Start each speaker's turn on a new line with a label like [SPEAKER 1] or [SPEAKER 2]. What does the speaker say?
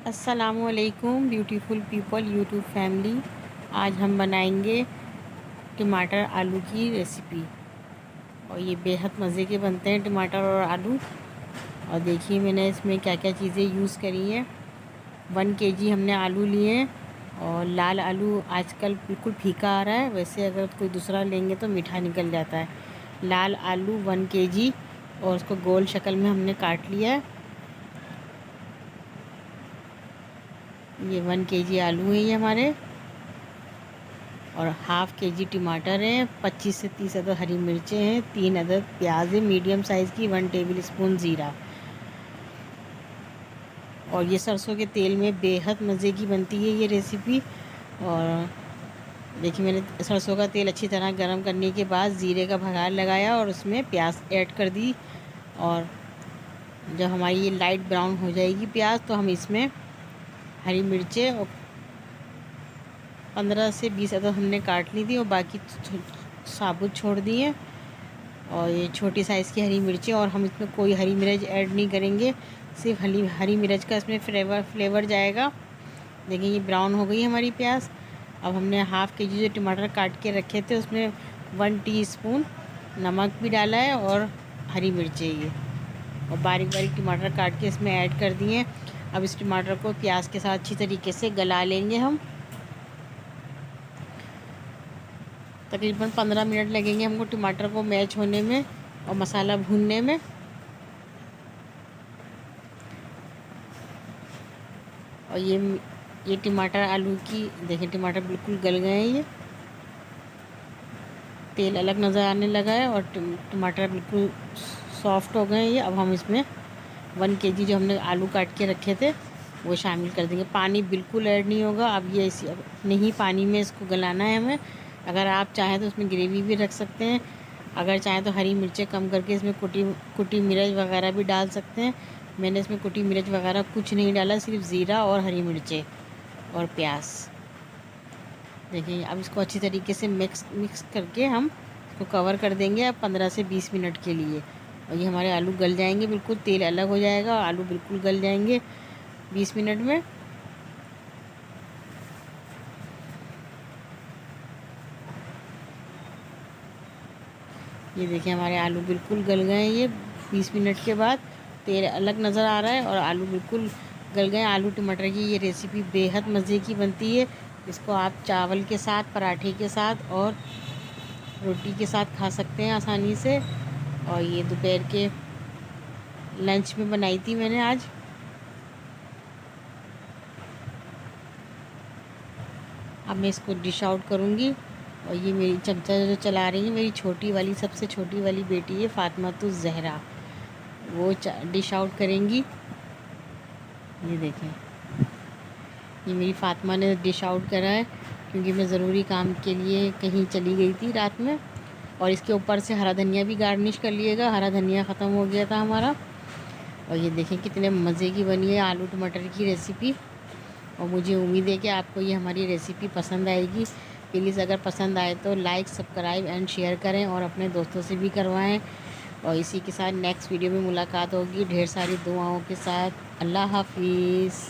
[SPEAKER 1] अस्सलामुअलैकुम beautiful people YouTube family. आज हम बनाएंगे टमाटर आलू की रेसिपी और ये बेहद मज़े के बनते हैं टमाटर और आलू। और देखिए मैंने इसमें क्या क्या चीज़ें यूज़ करी हैं। 1 kg हमने आलू लिए हैं और लाल आलू आजकल बिल्कुल फीका आ रहा है, वैसे अगर कोई दूसरा लेंगे तो मीठा निकल जाता है। लाल आलू 1 kg और उसको गोल शक्ल में हमने काट लिया है। ये 1 kg आलू है ये हमारे, और ½ kg टमाटर हैं, 25 से 30 अदद हरी मिर्चें हैं, 3 अदद प्याज है मीडियम साइज़ की, 1 टेबल स्पून ज़ीरा। और ये सरसों के तेल में बेहद मज़े की बनती है ये रेसिपी। और देखिए मैंने सरसों का तेल अच्छी तरह गर्म करने के बाद ज़ीरे का भगार लगाया और उसमें प्याज ऐड कर दी। और जब हमारी ये लाइट ब्राउन हो जाएगी प्याज, तो हम इसमें हरी मिर्चें और 15 से 20 अदद हमने काट ली थी और बाकी साबुत छोड़ दिए। और ये छोटी साइज़ की हरी मिर्चें, और हम इसमें कोई हरी मिर्च ऐड नहीं करेंगे, सिर्फ हरी मिर्च का इसमें फ्लेवर जाएगा। देखिए ये ब्राउन हो गई हमारी प्याज। अब हमने ½ kg जो टमाटर काट के रखे थे उसमें 1 टीस्पून नमक भी डाला है और हरी मिर्चें ये और बारीक बारीक टमाटर काट के इसमें ऐड कर दिए। अब इस टमाटर को प्याज के साथ अच्छी तरीके से गला लेंगे हम। तकरीबन 15 मिनट लगेंगे हमको टमाटर को मैच होने में और मसाला भूनने में। और ये टमाटर आलू की देखिए, टमाटर बिल्कुल गल गए हैं, ये तेल अलग नज़र आने लगा है और टमाटर बिल्कुल सॉफ्ट हो गए हैं ये। अब हम इसमें 1 kg जो हमने आलू काट के रखे थे वो शामिल कर देंगे। पानी बिल्कुल ऐड नहीं होगा। अब ये इसी अपने ही पानी में इसको गलाना है हमें। अगर आप चाहें तो उसमें ग्रेवी भी रख सकते हैं, अगर चाहें तो हरी मिर्चें कम करके इसमें कुटी मिर्च वगैरह भी डाल सकते हैं। मैंने इसमें कुटी मिर्च वगैरह कुछ नहीं डाला, सिर्फ ज़ीरा और हरी मिर्चें और प्याज। देखिए अब इसको अच्छी तरीके से मिक्स करके हम इसको कवर कर देंगे अब 15 से 20 मिनट के लिए। और ये हमारे आलू गल जाएंगे, बिल्कुल तेल अलग हो जाएगा और आलू बिल्कुल गल जाएंगे 20 मिनट में। ये देखिए हमारे आलू बिल्कुल गल गए हैं ये 20 मिनट के बाद। तेल अलग नज़र आ रहा है और आलू बिल्कुल गल गए। आलू टमाटर की ये रेसिपी बेहद मज़े की बनती है। इसको आप चावल के साथ, पराठे के साथ और रोटी के साथ खा सकते हैं आसानी से। और ये दोपहर के लंच में बनाई थी मैंने आज। अब मैं इसको डिश आउट करूँगी। और ये मेरी चमचा जो चला रही है मेरी छोटी वाली, सबसे छोटी वाली बेटी है फातिमा तो ज़हरा, वो डिश आउट करेंगी। ये देखें, ये मेरी फातिमा ने डिश आउट करा है क्योंकि मैं ज़रूरी काम के लिए कहीं चली गई थी रात में। और इसके ऊपर से हरा धनिया भी गार्निश कर लिएगा, हरा धनिया ख़त्म हो गया था हमारा। और ये देखें कितने मज़े की बनी है आलू टमाटर की रेसिपी। और मुझे उम्मीद है कि आपको ये हमारी रेसिपी पसंद आएगी। प्लीज़ अगर पसंद आए तो लाइक, सब्सक्राइब एंड शेयर करें और अपने दोस्तों से भी करवाएं। और इसी के साथ नेक्स्ट वीडियो में मुलाकात होगी ढेर सारी दुआओं के साथ। अल्लाह हाफिज़।